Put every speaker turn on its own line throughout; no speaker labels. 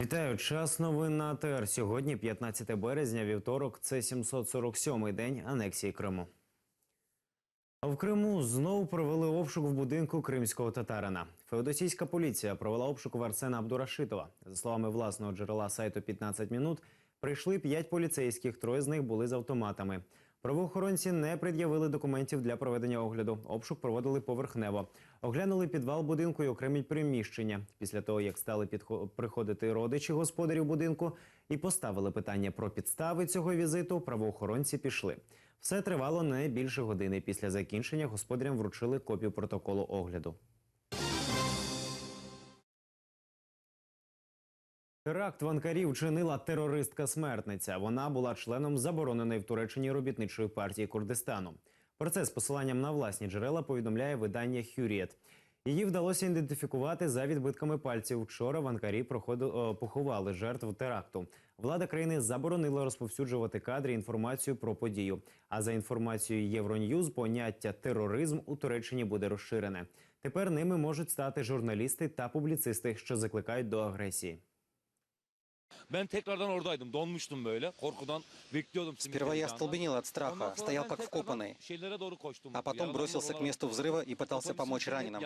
Вітаю! Час новин на АТР. Сьогодні 15 березня, вівторок. Це 747-й день анексії Криму. В Криму знову провели обшук в будинку кримського татарина. Феодосійська поліція провела обшук в Арсена Абдурашитова. За словами власного джерела сайту 15 минут, прийшли 5 поліцейських, 3 з них були з автоматами. Правоохоронці не пред'явили документів для проведення огляду. Обшук проводили поверхнево. Оглянули підвал будинку і окремі приміщення. Після того, як стали приходити родичі господарів будинку і поставили питання про підстави цього візиту, правоохоронці пішли. Все тривало не більше години. Після закінчення господарям вручили копію протоколу огляду. Теракт в Анкарі вчинила терористка-смертниця. Вона була членом забороненої в Туреччині робітничої партії Курдистану. Про це з посиланням на власні джерела повідомляє видання «Хюрієт». Її вдалося ідентифікувати за відбитками пальців. Вчора в Анкарі поховали жертв теракту. Влада країни заборонила розповсюджувати кадри і інформацію про подію. А за інформацією Євроньюз, поняття «тероризм» у Туреччині буде розширене. Тепер ними можуть стати журналісти та публіцисти, що закликають до агресії.
Сперва я остолбенел от страха, стоял как вкопанный, а потом бросился к месту взрыва и пытался помочь раненым.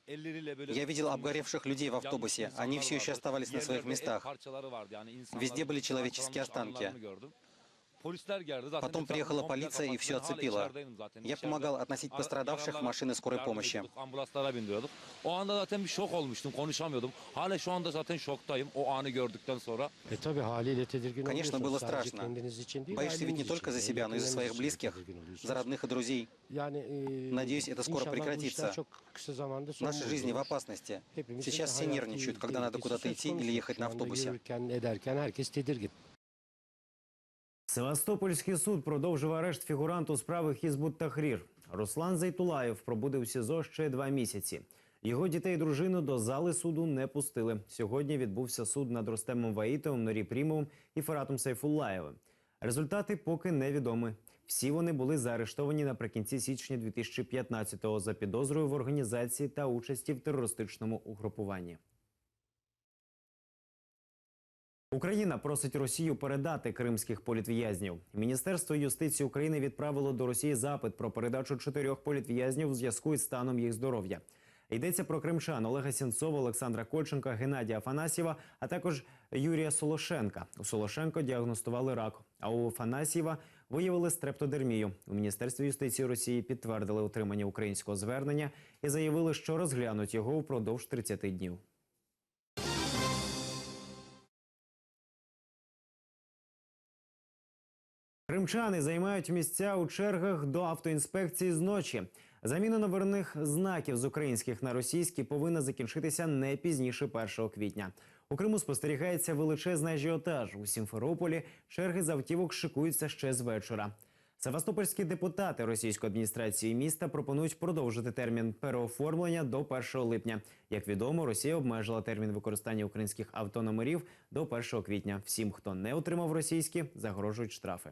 Я видел обгоревших людей в автобусе, они все еще оставались на своих местах. Везде были человеческие останки. Потом приехала полиция и все оцепила. Я помогал относить пострадавших в машины скорой помощи. Конечно, было страшно. Боишься ведь не только за себя, но и за своих близких, за родных и друзей. Надеюсь, это скоро прекратится. Наши жизни в опасности. Сейчас все нервничают, когда надо куда-то идти или ехать на автобусе.
Севастопольський суд продовжив арешт фігуранту справи Хізбут-Тахрір. Руслан Зайтулаєв пробуде в СІЗО ще 2 місяці. Його дітей і дружину до зали суду не пустили. Сьогодні відбувся суд над Рустемом Ваїтовим, Нурі Прімовим і Фаратом Сайфуллаєвим. Результати поки невідомі. Всі вони були заарештовані наприкінці січня 2015-го за підозрою в організації та участі в терористичному угрупуванні. Україна просить Росію передати кримських політв'язнів. Міністерство юстиції України відправило до Росії запит про передачу 4 політв'язнів у зв'язку із станом їх здоров'я. Йдеться про кримчан Олега Сенцова, Олександра Кольченка, Геннадія Афанасьєва, а також Юрія Солошенка. У Солошенко діагностували рак, а у Афанасьєва виявили стрептодермію. У Міністерстві юстиції Росії підтвердили отримання українського звернення і заявили, що розглянуть його впродовж 30 днів. Кримчани займають місця у чергах до автоінспекції з ночі. Заміна номерних знаків з українських на російські повинна закінчитися не пізніше 1 квітня. У Криму спостерігається величезний ажіотаж. У Сімферополі черги з автівок шикуються ще з вечора. Севастопольські депутати російської адміністрації міста пропонують продовжити термін переоформлення до 1 липня. Як відомо, Росія обмежила термін використання українських автономерів до 1 квітня. Всім, хто не отримав російські, загрожують штрафи.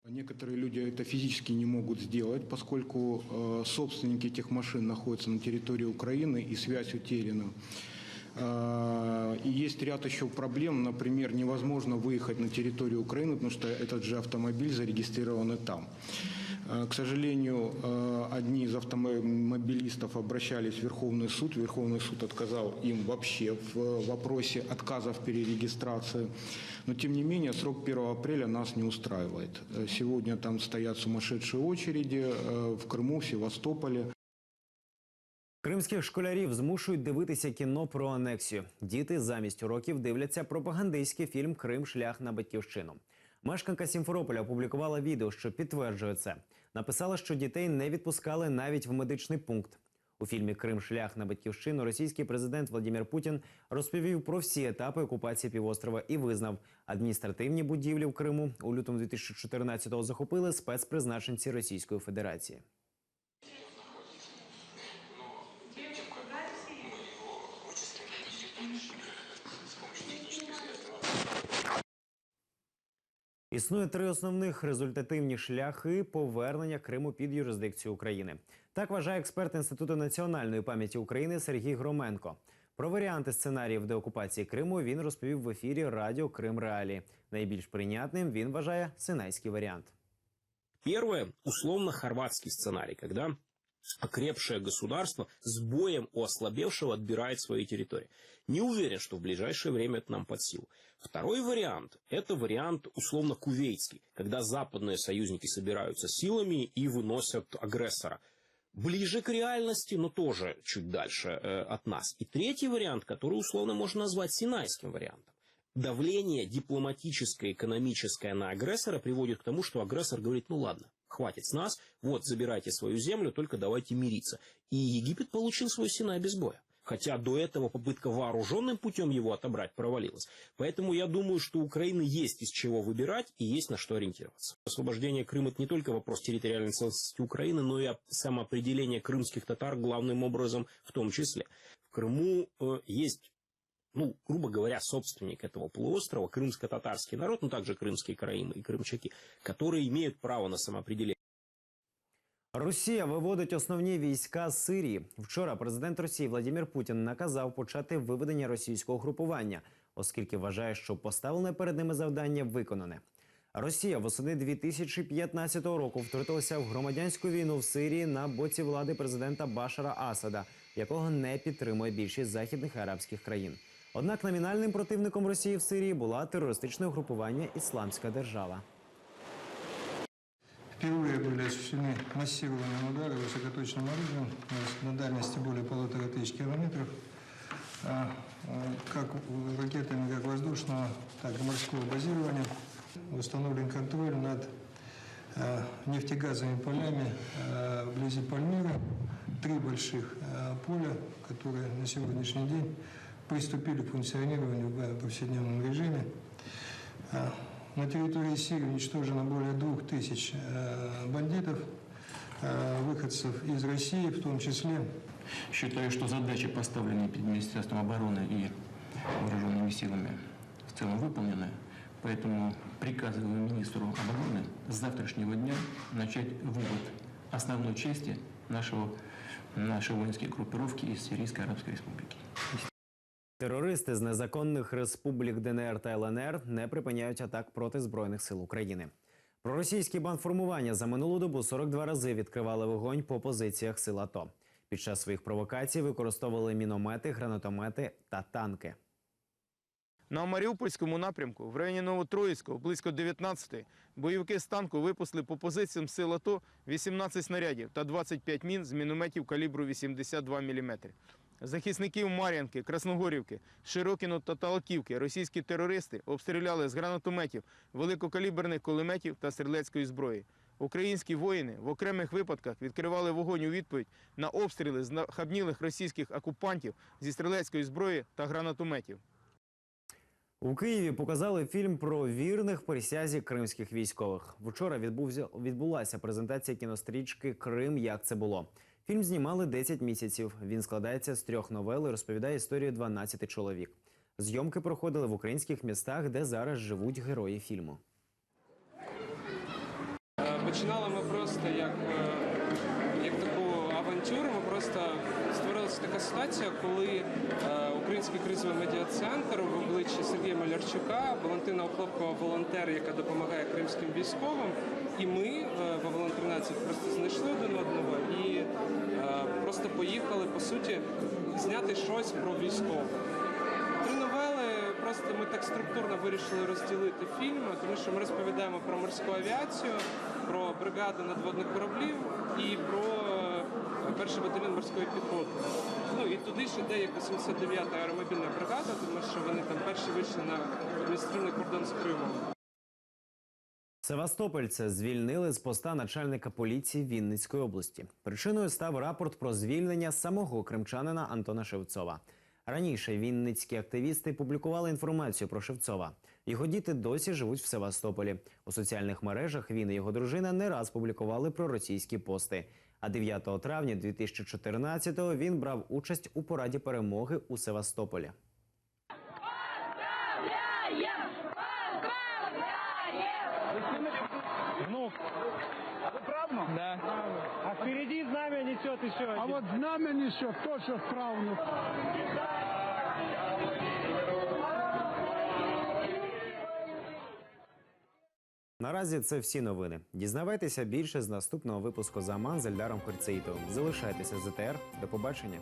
Некоторые люди это физически не могут сделать, поскольку собственники этих машин находятся на территории Украины и связь утеряна. И есть ряд еще проблем, например, невозможно выехать на территорию Украины, потому что этот же автомобиль зарегистрирован и там. К сожалению, одни из автомобилистов обращались в Верховный суд. Верховный суд отказал им вообще в вопросе отказа в перерегистрации. Но, тем не менее, срок 1 апреля нас не устраивает. Сегодня там стоят сумасшедшие очереди в Крыму, в Севастополе.
Кримських школярів змушують дивитися кіно про анексію. Діти замість уроків дивляться пропагандистський фільм «Крим. Шлях на батьківщину». Мешканка Сімферополя опублікувала відео, що підтверджує це. Написала, що дітей не відпускали навіть в медичний пункт. У фільмі «Крим. Шлях на батьківщину» російський президент Владимир Путін розповів про всі етапи окупації півострова і визнав, адміністративні будівлі в Криму у лютому 2014-го захопили спецпризначенці Російської Федерації. Існує три основних результативні шляхи повернення Криму під юрисдикцію України. Так вважає експерт Інституту національної пам'яті України Сергій Громенко. Про варіанти сценаріїв деокупації Криму він розповів в ефірі радіо «Крим Реалії». Найбільш прийнятним він вважає синайський варіант.
Первое – условно-хорватский сценарий, когда окрепшее государство с боем у ослабевшего отбирает свои территории. Не уверен, что в ближайшее время это нам под силу. Второй вариант – это вариант условно-кувейтский, когда западные союзники собираются силами и выносят агрессора. Ближе к реальности, но тоже чуть дальше от нас. И третий вариант, который условно можно назвать синайским вариантом. Давление дипломатическое, экономическое на агрессора приводит к тому, что агрессор говорит: ну ладно, хватит с нас, вот забирайте свою землю, только давайте мириться. И Египет получил свой Синай без боя. Хотя до этого попытка вооруженным путем его отобрать провалилась. Поэтому я думаю, что у Украины есть из чего выбирать и есть на что ориентироваться. Освобождение Крыма – это не только вопрос территориальной целостности Украины, но и самоопределение крымских татар главным образом в том числе. В Крыму есть, грубо говоря, собственник этого полуострова, крымско-татарский народ, но также крымские караимы и крымчаки, которые имеют право на самоопределение.
Росія виводить основні війська з Сирії. Вчора президент Росії Владимир Путін наказав почати виведення російського групування, оскільки вважає, що поставлене перед ними завдання виконане. Росія восени 2015 року втрутилася в громадянську війну в Сирії на боці влади президента Башара Асада, якого не підтримує більшість західних арабських країн. Однак номінальним противником Росії в Сирії була терористичне угрупування «Исламская держава».
Впервые были осуществлены массированные удары высокоточным оружием на дальности более 1500 километров, как ракетами как воздушного, так и морского базирования. Установлен контроль над нефтегазовыми полями вблизи Пальмиры. 3 больших поля, которые на сегодняшний день приступили к функционированию в повседневном режиме. На территории Сирии уничтожено более 2000 бандитов, выходцев из России в том числе.
Считаю, что задачи, поставленные перед Министерством обороны и вооруженными силами, в целом выполнены. Поэтому приказываю министру обороны с завтрашнего дня начать вывод основной части нашей воинской группировки из Сирийской Арабской Республики.
Терористи з незаконних республік ДНР та ЛНР не припиняють атак проти Збройних сил України. Проросійські бандформування за минулу добу 42 рази відкривали вогонь по позиціях сил АТО. Під час своїх провокацій використовували міномети, гранатомети та танки.
На Маріупольському напрямку, в районі Новотроїцького, близько 19-ї, бойовики з танку випустили по позиціям сил АТО 18 снарядів та 25 мін з мінометів калібру 82 мм. Захисників Мар'янки, Красногорівки, Широкіно та Талаківки російські терористи обстріляли з гранатометів, великокаліберних кулеметів та стрілецької зброї. Українські воїни в окремих випадках відкривали вогонь у відповідь на обстріли знахабнілих російських окупантів зі стрілецької зброї та гранатометів.
У Києві показали фільм про вірних присязі кримських військових. Вчора відбулася презентація кінострічки «Крим. Як це було?». Фільм знімали 10 місяців. Він складається з 3 новел і розповідає історію 12 чоловік. Зйомки проходили в українських містах, де зараз живуть герої фільму.
Починали ми просто як таку авантюру. Ми просто створилася така ситуація, коли Український кризовий медіа-центр в обличчі Сергія Малярчука, Валентина Охлопкова, волонтер, яка допомагає кримським військовим, і ми в Авалон 13 просто знайшли один одного і просто поїхали, по суті, зняти щось про військових. 3 новели, просто ми так структурно вирішили розділити фільми, тому що ми розповідаємо про морську авіацію, про бригаду надводних кораблів і про перший батальйон морської піхоти. І туди ж іде як 89-та аеромобільна бригада, тому що вони там перші вийшли на адміністративний кордон з Кримом.
Севастопольця звільнили з поста начальника поліції Вінницької області. Причиною став рапорт про звільнення самого кримчанина Антона Шевцова. Раніше вінницькі активісти публікували інформацію про Шевцова. Його діти досі живуть в Севастополі. У соціальних мережах він і його дружина не раз публікували проросійські пости. А 9 травня 2014-го він брав участь у параді перемоги у Севастополі.
Внук. Правнук? Да. А впереди знамя несет еще один. А вот знамя несет тоже правнук.
Наразі це всі новини. Дізнавайтеся більше з наступного випуску «Заман» з Ельдаром Хорцеїтовим. Залишайтеся з ЕТР. До побачення.